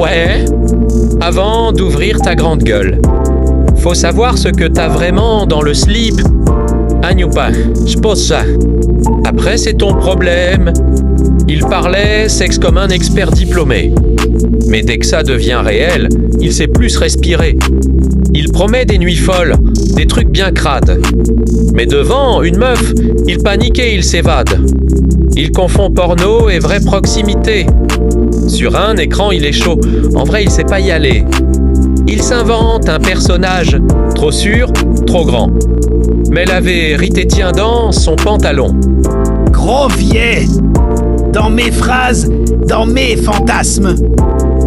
Ouais, avant d'ouvrir ta grande gueule, faut savoir ce que t'as vraiment dans le slip. Agnupa, je pose ça. Après, c'est ton problème. Il parlait sexe comme un expert diplômé. Mais dès que ça devient réel, il sait plus respirer. Il promet des nuits folles, des trucs bien crades. Mais devant une meuf, il panique et il s'évade. Il confond porno et vraie proximité. Sur un écran, il est chaud. En vrai, il sait pas y aller. Il s'invente un personnage, trop sûr, trop grand. Mais la vérité tient dans son pantalon. Gros vieil, dans mes phrases, dans mes fantasmes,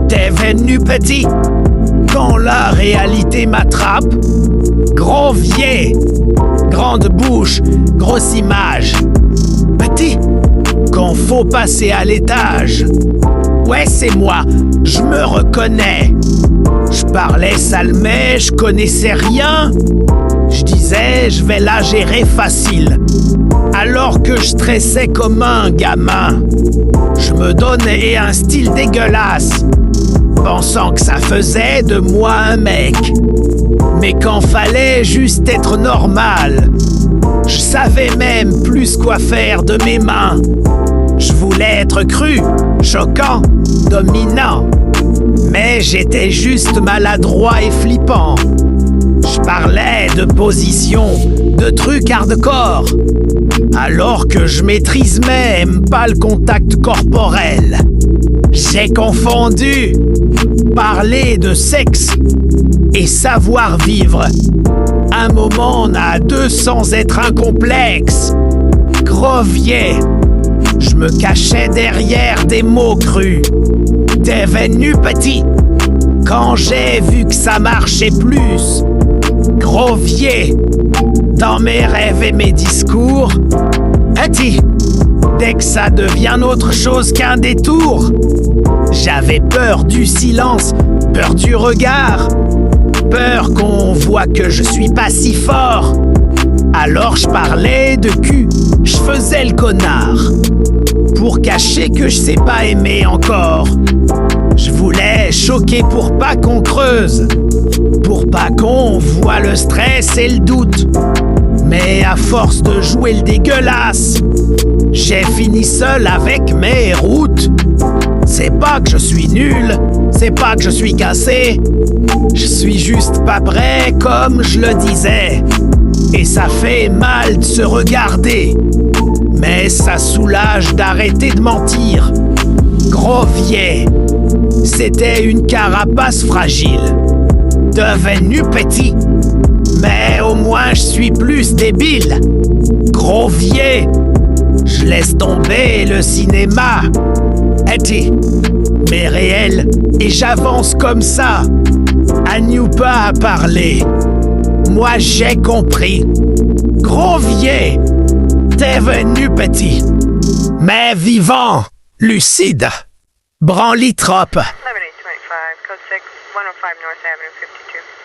t'es venu petit, quand la réalité m'attrape. Gros vieil, grande bouche, grosse image. Petit, quand faut passer à l'étage. Ouais, c'est moi, je me reconnais. Je parlais salement, je connaissais rien. Je disais, je vais la gérer facile. Alors que je stressais comme un gamin. Je me donnais un style dégueulasse, pensant que ça faisait de moi un mec. Mais quand fallait juste être normal, je savais même plus quoi faire de mes mains. Je voulais être cru, choquant, dominant. Mais j'étais juste maladroit et flippant. Je parlais de position, de trucs hardcore, alors que je maîtrise même pas le contact corporel. J'ai confondu parler de sexe et savoir vivre. Un moment on a deux sans être incomplexe. Grovier, je me cachais derrière des mots crus. T'es venu petit, quand j'ai vu que ça marchait plus. Grovier, dans mes rêves et mes discours. Petit, dès que ça devient autre chose qu'un détour. J'avais peur du silence, peur du regard, peur qu'on voit que je suis pas si fort. Alors je parlais de cul, je faisais le connard, pour cacher que je sais pas aimer encore. Je voulais choquer pour pas qu'on creuse, pour pas qu'on voit le stress et le doute. Mais à force de jouer le dégueulasse, j'ai fini seul avec mes routes. C'est pas que je suis nul, c'est pas que je suis cassé. Je suis juste pas prêt comme je le disais. Et ça fait mal de se regarder, mais ça soulage d'arrêter de mentir. Grovier, c'était une carapace fragile, devenu petit, mais au moins je suis plus débile. Grovier, je laisse tomber le cinéma. Eddie, mais réel, et j'avance comme ça. Agnupa a parlé. Moi j'ai compris. Grovier, t'es venu petit, mais vivant, lucide. Branlitrope. 11825, code 6, 105 North Avenue, 52.